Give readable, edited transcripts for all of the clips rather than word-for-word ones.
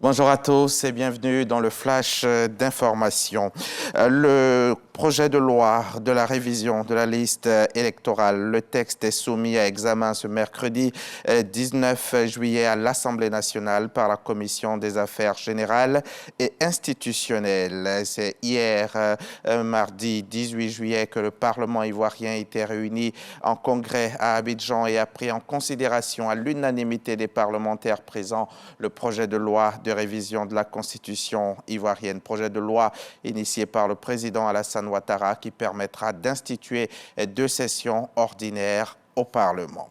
Bonjour à tous et bienvenue dans le flash d'information. Le projet de loi de la révision de la liste électorale, le texte est soumis à examen ce mercredi 19 juillet à l'Assemblée nationale par la Commission des affaires générales et institutionnelles. C'est hier, mardi 18 juillet, que le Parlement ivoirien était réuni en congrès à Abidjan et a pris en considération à l'unanimité des parlementaires présents le projet de loi de révision de la Constitution ivoirienne. Projet de loi initié par le président Alassane Ouattara qui permettra d'instituer 2 sessions ordinaires au Parlement.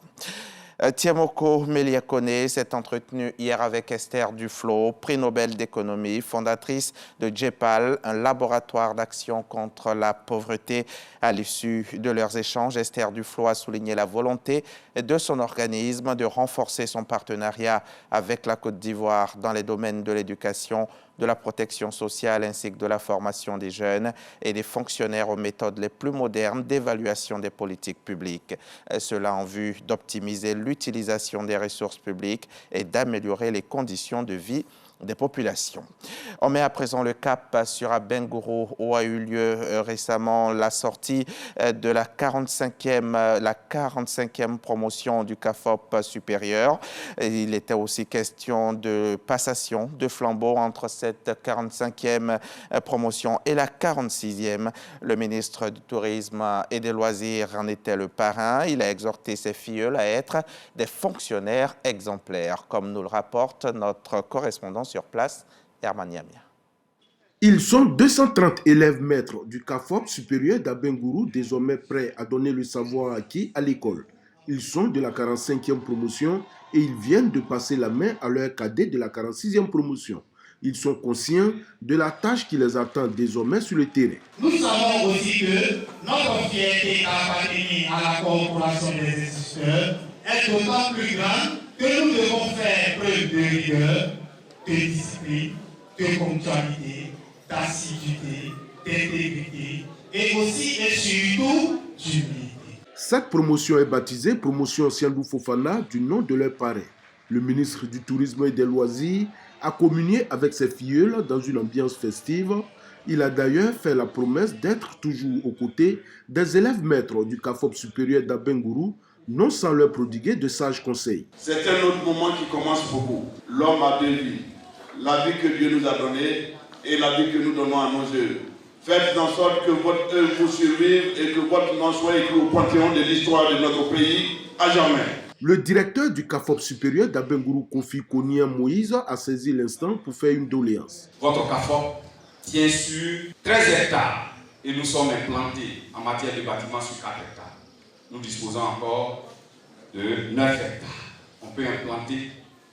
Tiemoko Meliakone s'est entretenu hier avec Esther Duflo, prix Nobel d'économie, fondatrice de JEPAL, un laboratoire d'action contre la pauvreté. À l'issue de leurs échanges, Esther Duflo a souligné la volonté de son organisme de renforcer son partenariat avec la Côte d'Ivoire dans les domaines de l'éducation, de la protection sociale ainsi que de la formation des jeunes et des fonctionnaires aux méthodes les plus modernes d'évaluation des politiques publiques. Cela en vue d'optimiser l'utilisation des ressources publiques et d'améliorer les conditions de vie des populations. On met à présent le cap sur Abengourou où a eu lieu récemment la sortie de la 45e promotion du CAFOP supérieur. Il était aussi question de passation de flambeau entre cette 45e promotion et la 46e. Le ministre du Tourisme et des Loisirs en était le parrain. Il a exhorté ses filleuls à être des fonctionnaires exemplaires, comme nous le rapporte notre correspondant sur place, Herman Yamia. Ils sont 230 élèves maîtres du CAFOP supérieur d'Abengourou, désormais prêts à donner le savoir acquis à l'école. Ils sont de la 45e promotion et ils viennent de passer la main à leurs cadets de la 46e promotion. Ils sont conscients de la tâche qui les attend désormais sur le terrain. Nous savons aussi que notre fierté d'appartenir à la corporation des instituteurs est d'autant plus grande que nous devons faire preuve de rigueur, de discipline, de ponctualité, d'assiduité, d'intégrité et aussi et surtout d'humilité. Cette promotion est baptisée promotion Siandou Fofana du nom de leur parrain. Le ministre du Tourisme et des Loisirs a communié avec ses filleuls dans une ambiance festive. Il a d'ailleurs fait la promesse d'être toujours aux côtés des élèves maîtres du CAFOP supérieur d'Abengourou, non sans leur prodiguer de sages conseils. C'est un autre moment qui commence pour vous. L'homme a 2 vies. La vie que Dieu nous a donnée et la vie que nous donnons à nos œuvres. Faites en sorte que votre œuvre vous survive et que votre nom soit écrit au panthéon de l'histoire de notre pays à jamais. Le directeur du CAFOP supérieur d'Abengourou, Kofi Konia Moïse, a saisi l'instant pour faire une doléance. Votre CAFOP tient sur 13 hectares et nous sommes implantés en matière de bâtiments sur 4 hectares. Nous disposons encore de 9 hectares. On peut implanter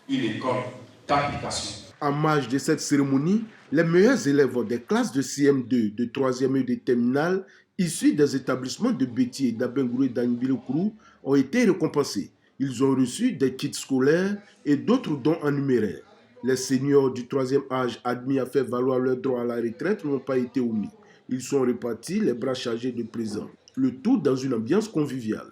une école d'application. En marge de cette cérémonie, les meilleurs élèves des classes de CM2, de 3e et de terminale, issus des établissements de Bétier, d'Abengourou et d'Anbilokuru, ont été récompensés. Ils ont reçu des kits scolaires et d'autres dons en numéraire. Les seniors du 3e âge admis à faire valoir leur droit à la retraite n'ont pas été omis. Ils sont repartis les bras chargés de présents. Le tout dans une ambiance conviviale.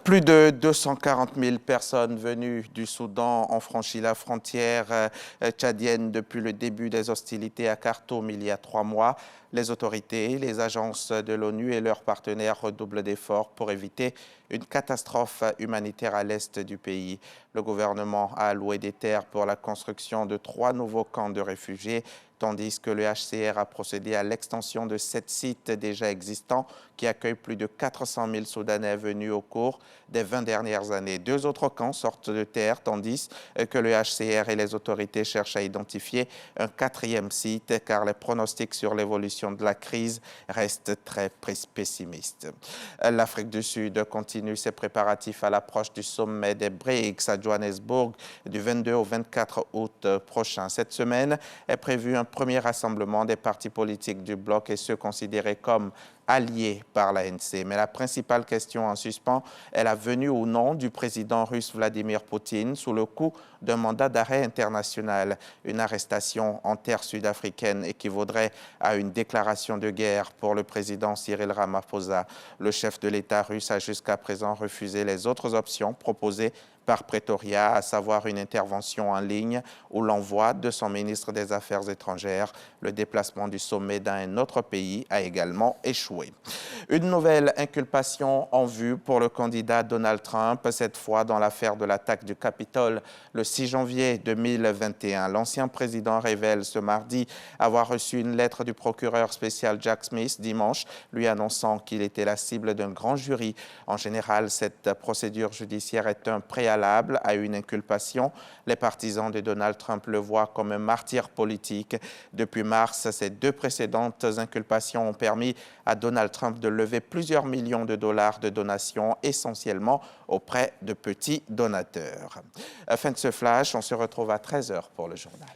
Plus de 240 000 personnes venues du Soudan ont franchi la frontière tchadienne depuis le début des hostilités à Khartoum il y a 3 mois. Les autorités, les agences de l'ONU et leurs partenaires redoublent d'efforts pour éviter une catastrophe humanitaire à l'est du pays. Le gouvernement a alloué des terres pour la construction de 3 nouveaux camps de réfugiés, tandis que le HCR a procédé à l'extension de 7 sites déjà existants qui accueillent plus de 400 000 Soudanais venus au cours des 20 dernières années. 2 autres camps sortent de terre, tandis que le HCR et les autorités cherchent à identifier un 4e site, car les pronostics sur l'évolution de la crise restent très pessimistes. L'Afrique du Sud continue ses préparatifs à l'approche du sommet des BRICS à Johannesburg du 22 au 24 août prochain. Cette semaine est prévu un premier rassemblement des partis politiques du bloc et ceux considérés comme alliés par l'ANC. Mais la principale question en suspens est la venue ou non du président russe Vladimir Poutine sous le coup d'un mandat d'arrêt international. Une arrestation en terre sud-africaine équivaudrait à une déclaration de guerre pour le président Cyril Ramaphosa. Le chef de l'État russe a jusqu'à présent refusé les autres options proposées par Pretoria, à savoir une intervention en ligne ou l'envoi de son ministre des Affaires étrangères. Le déplacement du sommet dans un autre pays a également échoué. Une nouvelle inculpation en vue pour le candidat Donald Trump, cette fois dans l'affaire de l'attaque du Capitole le 6 janvier 2021. L'ancien président révèle ce mardi avoir reçu une lettre du procureur spécial Jack Smith dimanche, lui annonçant qu'il était la cible d'un grand jury. En général, cette procédure judiciaire est un préalable à une inculpation. Les partisans de Donald Trump le voient comme un martyr politique. Depuis mars, ces deux précédentes inculpations ont permis à Donald Trump de lever plusieurs millions de dollars de donations, essentiellement auprès de petits donateurs. Fin de ce flash, on se retrouve à 13h pour le journal.